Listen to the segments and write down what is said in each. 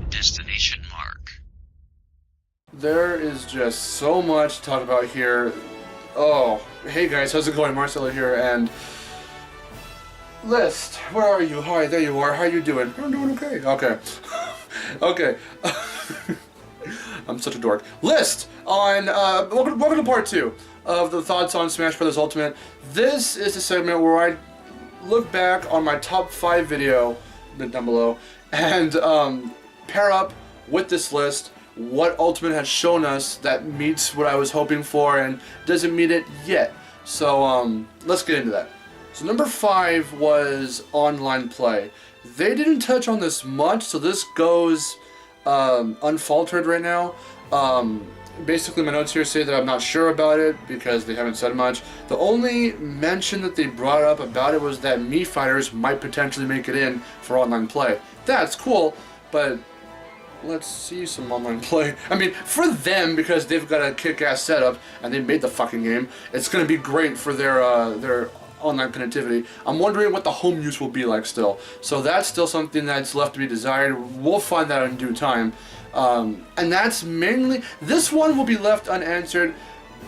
Destination Mark. There is just so much to talk about here. Oh, hey guys, how's it going? Marcelo here, and List, where are you? Hi, there you are. How you doing? I'm doing okay. Okay. Okay. I'm such a dork. List on, welcome to part 2 of the thoughts on Smash Bros. Ultimate. This is a segment where I look back on my top 5 video, down below, and pair up with this list what Ultimate has shown us that meets what I was hoping for and doesn't meet it yet. So let's get into that. So number 5 was online play. They didn't touch on this much, so this goes unfaltered right now. Basically my notes here say that I'm not sure about it because they haven't said much. The only mention that they brought up about it was that Mii fighters might potentially make it in for online play. That's cool, but let's see some online play. I mean, for them, because they've got a kick-ass setup and they made the fucking game, it's going to be great for their online connectivity. I'm wondering what the home use will be like still. So that's still something that's left to be desired. We'll find that in due time. And that's mainly, this one will be left unanswered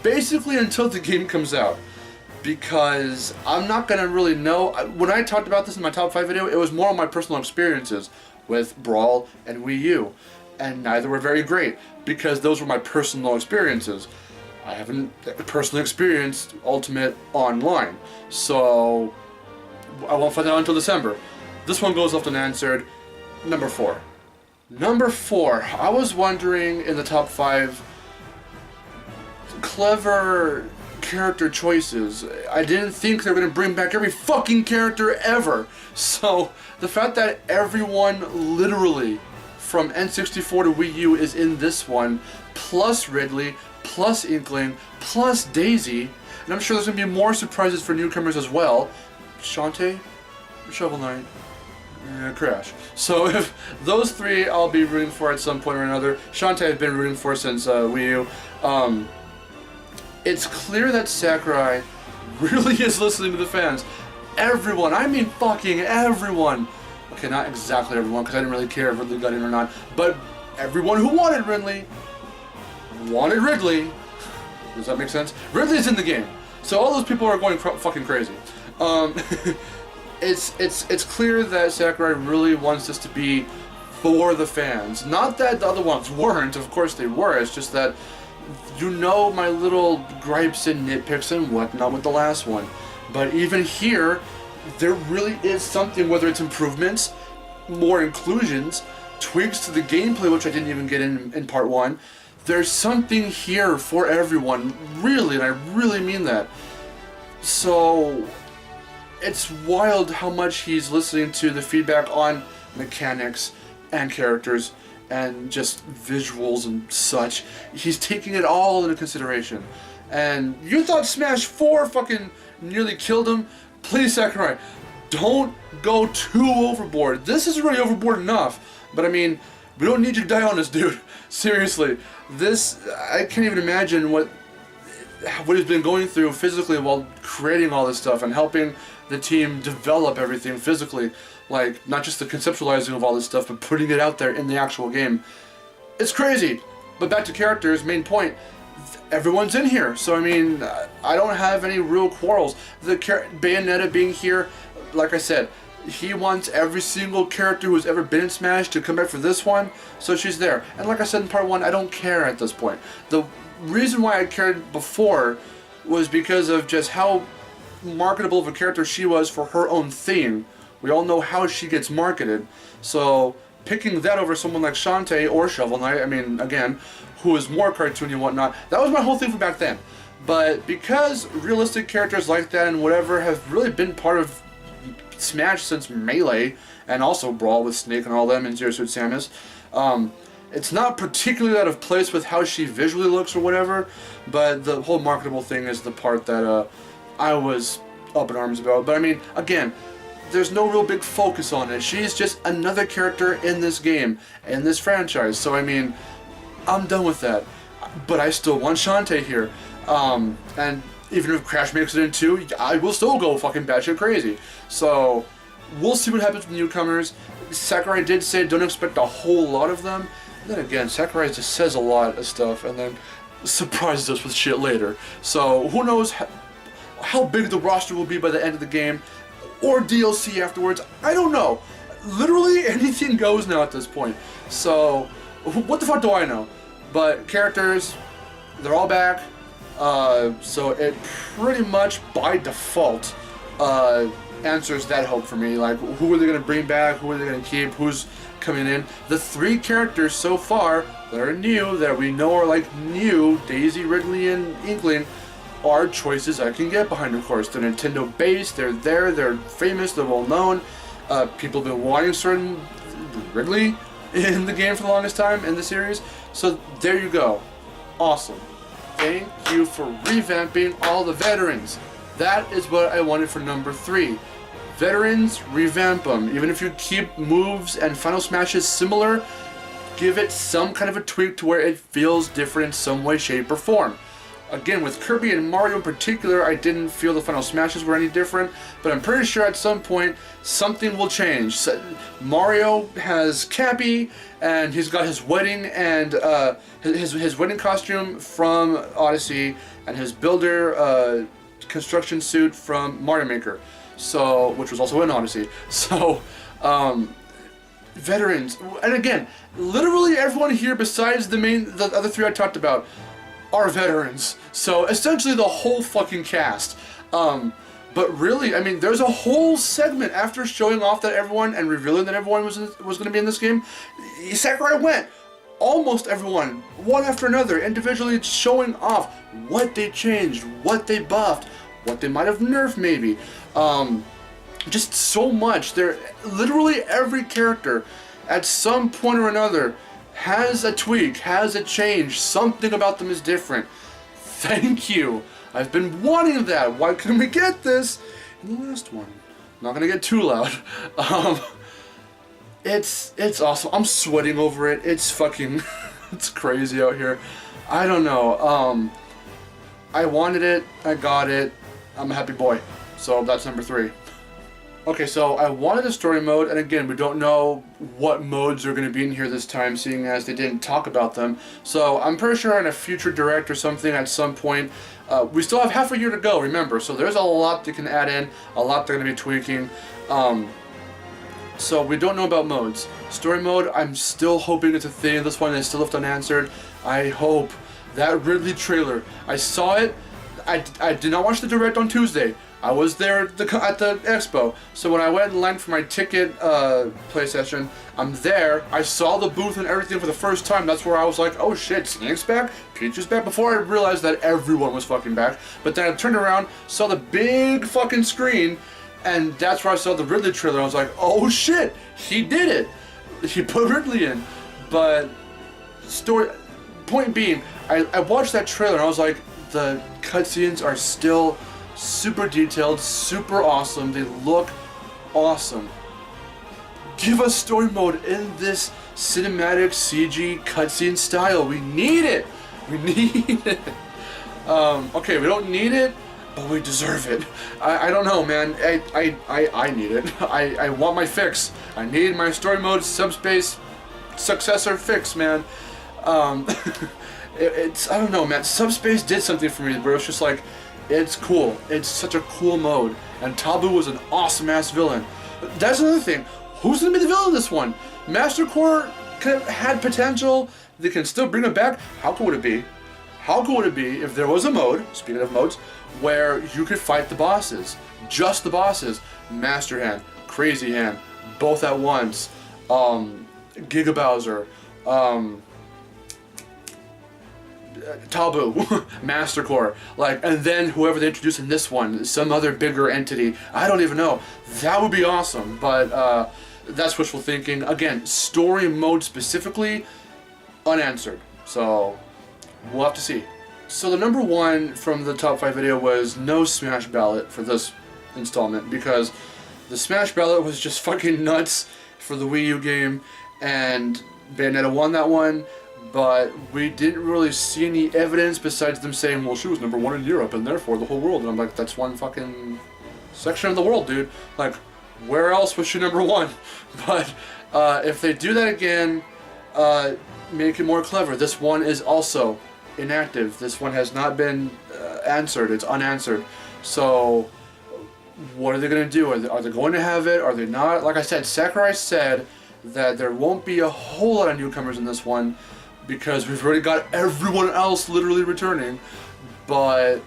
basically until the game comes out. Because I'm not going to really know. When I talked about this in my top 5 video, it was more on my personal experiences with Brawl and Wii U. And neither were very great because those were my personal experiences. I haven't personally experienced Ultimate online, so I won't find out until December. This one goes left unanswered. Number 4. Number 4, I was wondering in the top 5 clever character choices. I didn't think they were going to bring back every fucking character ever. So the fact that everyone literally from N64 to Wii U is in this one, plus Ridley, plus Inkling, plus Daisy, and I'm sure there's going to be more surprises for newcomers as well. Shantae, Shovel Knight, Crash. So if those 3 I'll be rooting for at some point or another. Shantae I've been rooting for since Wii U. It's clear that Sakurai really is listening to the fans. Everyone, I mean fucking everyone. Okay, not exactly everyone, because I didn't really care if Ridley got in or not, but everyone who wanted Ridley. Does that make sense? Ridley's in the game, so all those people are going fucking crazy. It's clear that Sakurai really wants this to be for the fans. Not that the other ones weren't, of course they were, it's just that you know my little gripes and nitpicks and whatnot with the last one. But even here, there really is something, whether it's improvements, more inclusions, tweaks to the gameplay, which I didn't even get in part 1. There's something here for everyone, really, and I really mean that. So it's wild how much he's listening to the feedback on mechanics and characters and just visuals and such. He's taking it all into consideration. And you thought Smash 4 fucking nearly killed him? Please, Sakurai, don't go too overboard. This is already overboard enough. But I mean, we don't need you to die on this, dude. Seriously. This, I can't even imagine what he's been going through physically while creating all this stuff and helping the team develop everything physically. Like, not just the conceptualizing of all this stuff, but putting it out there in the actual game. It's crazy. But back to characters, main point, everyone's in here. So, I mean, I don't have any real quarrels. The Bayonetta being here, like I said, he wants every single character who's ever been in Smash to come back for this one, so she's there. And like I said in part 1, I don't care at this point. The reason why I cared before was because of just how marketable of a character she was for her own theme. We all know how she gets marketed, so picking that over someone like Shantae or Shovel Knight, I mean, again, who is more cartoony and whatnot, that was my whole thing from back then. But because realistic characters like that and whatever have really been part of Smash since Melee, and also Brawl with Snake and all them, and Zero Suit Samus, it's not particularly out of place with how she visually looks or whatever, but the whole marketable thing is the part that I was up in arms about. But I mean, again, there's no real big focus on it. She's just another character in this game, in this franchise, so I mean, I'm done with that. But I still want Shantae here, and even if Crash makes it in 2, I will still go fucking batshit crazy. So we'll see what happens with newcomers. Sakurai did say don't expect a whole lot of them. And then again, Sakurai just says a lot of stuff and then surprises us with shit later. So who knows how big the roster will be by the end of the game, or DLC afterwards. I don't know. Literally anything goes now at this point. So what the fuck do I know? But characters, they're all back. So it pretty much by default answers that hope for me. Like, who are they going to bring back? Who are they going to keep? Who's coming in? The 3 characters so far that are new, that we know are like new, Daisy, Ridley, and Inkling, are choices I can get behind, of course. They're Nintendo based, they're there, they're famous, they're well known. People have been wanting certain Ridley in the game for the longest time in the series. So there you go. Awesome. Thank you for revamping all the veterans. That is what I wanted for number 3. Veterans, revamp them. Even if you keep moves and final smashes similar, give it some kind of a tweak to where it feels different in some way, shape, or form. Again, with Kirby and Mario in particular, I didn't feel the final smashes were any different, but I'm pretty sure at some point something will change. So, Mario has Cappy, and he's got his wedding and his wedding costume from Odyssey, and his builder construction suit from Mario Maker, so which was also in Odyssey. So, veterans, and again, literally everyone here besides the other 3 I talked about are veterans. So essentially the whole fucking cast. But really, I mean, there's a whole segment after showing off that everyone and revealing that everyone was going to be in this game. Sakurai went almost everyone, one after another, individually showing off what they changed, what they buffed, what they might have nerfed maybe. Just so much. There, literally every character at some point or another has a tweak, has a change, something about them is different. Thank you. I've been wanting that. Why couldn't we get this in the last one? I'm not gonna get too loud. It's awesome. I'm sweating over it. It's fucking, it's crazy out here. I don't know. I wanted it. I got it. I'm a happy boy. So that's number 3. Okay, so I wanted a story mode, and again, we don't know what modes are going to be in here this time, seeing as they didn't talk about them. So I'm pretty sure in a future direct or something at some point, we still have half a year to go, remember, so there's a lot they can add in, a lot they're going to be tweaking. So we don't know about modes. Story mode, I'm still hoping it's a thing. This one is still left unanswered. I hope. That Ridley trailer, I saw it. I did not watch the direct on Tuesday. I was there at the expo, so when I went and lined for my ticket play session, I'm there, I saw the booth and everything for the first time. That's where I was like, oh shit, Sonic's back, Peach is back, before I realized that everyone was fucking back. But then I turned around, saw the big fucking screen, and that's where I saw the Ridley trailer. I was like, oh shit, he did it. He put Ridley in. But, point being, I watched that trailer and I was like, the cutscenes are still super detailed, super awesome. They look awesome. Give us story mode in this cinematic CG cutscene style. We need it. We need it. Okay, we don't need it, but we deserve it. I don't know, man. I need it. I want my fix. I need my story mode subspace successor fix, man. It's, I don't know, man. Subspace did something for me where it's just like, it's cool. It's such a cool mode. And Tabu was an awesome-ass villain. That's another thing. Who's going to be the villain in this one? Master Core had potential. They can still bring it back. How cool would it be? How cool would it be if there was a mode, speaking of modes, where you could fight the bosses? Just the bosses. Master Hand, Crazy Hand, both at once. Giga Bowser. Tabu, Master Core, like, and then whoever they introduce in this one, some other bigger entity, I don't even know. That would be awesome, but that's wishful thinking. Again, story mode specifically, unanswered, so we'll have to see. So the number 1 from the top 5 video was no Smash Ballot for this installment, because the Smash Ballot was just fucking nuts for the Wii U game, and Bayonetta won that one. But we didn't really see any evidence besides them saying, well, she was number 1 in Europe and therefore the whole world. And I'm like, that's one fucking section of the world, dude. Like, where else was she number 1? But If they do that again, make it more clever. This one is also inactive. This one has not been answered. It's unanswered. So what are they going to do? Are they going to have it? Are they not? Like I said, Sakurai said that there won't be a whole lot of newcomers in this one because we've already got everyone else literally returning, but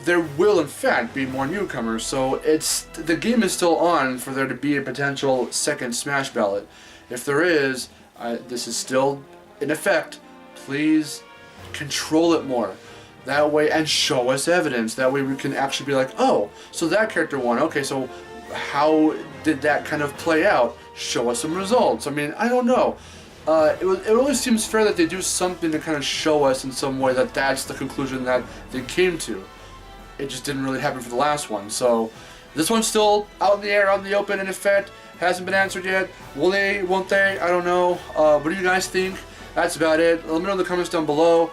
there will in fact be more newcomers, so the game is still on for there to be a potential second Smash ballot. If there is, this is still in effect. Please control it more. That way, and show us evidence. That way we can actually be like, oh, so that character won. Okay, so how did that kind of play out? Show us some results. I mean, I don't know. It always seems fair that they do something to kind of show us in some way that that's the conclusion that they came to. It just didn't really happen for the last one. So this one's still out in the air, out in the open, in effect. Hasn't been answered yet. Will they? Won't they? I don't know. What do you guys think? That's about it. Let me know in the comments down below.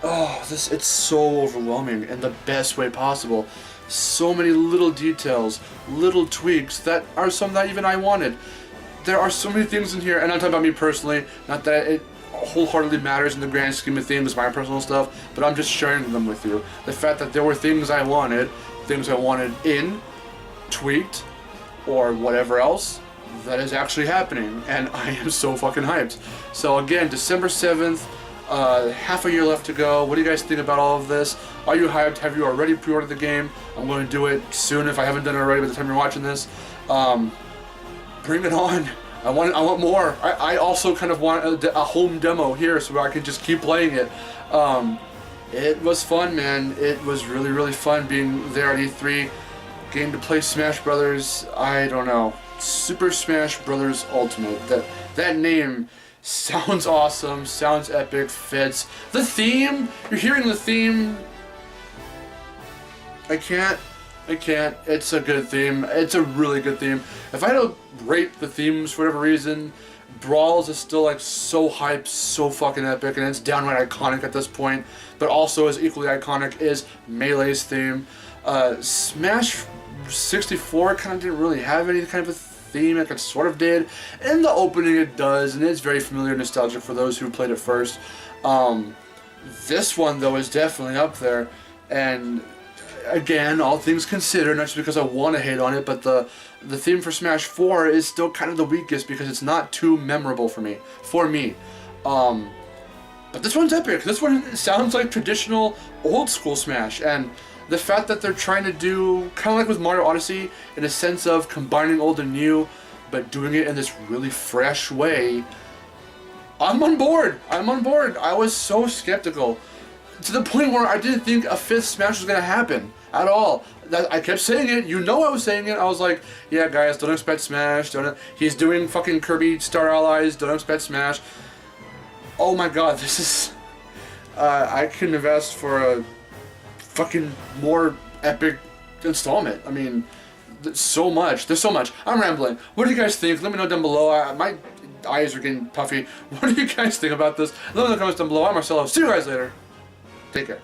It's so overwhelming in the best way possible. So many little details, little tweaks that are some that even I wanted. There are so many things in here, and I'm talking about me personally, not that it wholeheartedly matters in the grand scheme of things, my personal stuff, but I'm just sharing them with you. The fact that there were things I wanted in, tweaked, or whatever else, that is actually happening, and I am so fucking hyped. So again, December 7th, half a year left to go. What do you guys think about all of this? Are you hyped? Have you already pre-ordered the game? I'm going to do it soon if I haven't done it already by the time you're watching this. Bring it on. I want more. I also kind of want a home demo here so I can just keep playing it. It was fun, man. It was really, really fun being there at E3. Getting to play Smash Brothers. I don't know. Super Smash Brothers Ultimate. That name sounds awesome, sounds epic, fits. The theme, you're hearing the theme. I can't. It's a good theme. It's a really good theme. If I had to rate the themes for whatever reason, Brawls is still like so hype, so fucking epic, and it's downright iconic at this point. But also as equally iconic is Melee's theme. Smash 64 kind of didn't really have any kind of a theme, like it sort of did. In the opening it does, and it's very familiar and nostalgic for those who played it first. This one though is definitely up there, and again, all things considered, not just because I want to hate on it, but the theme for Smash 4 is still kind of the weakest because it's not too memorable for me. But this one's epic. This one sounds like traditional old school Smash, and the fact that they're trying to do, kind of like with Mario Odyssey, in a sense of combining old and new, but doing it in this really fresh way, I'm on board. I was so skeptical, to the point where I didn't think a 5th Smash was going to happen at all. I kept saying it, you know I was saying it, I was like, yeah guys, don't expect Smash, he's doing fucking Kirby Star Allies, don't expect Smash. Oh my god, this is, I couldn't have asked for a fucking more epic installment. I mean, there's so much. I'm rambling. What do you guys think? Let me know down below. My eyes are getting puffy. What do you guys think about this? Let me know in the comments down below. I'm Marcelo. See you guys later. Take care.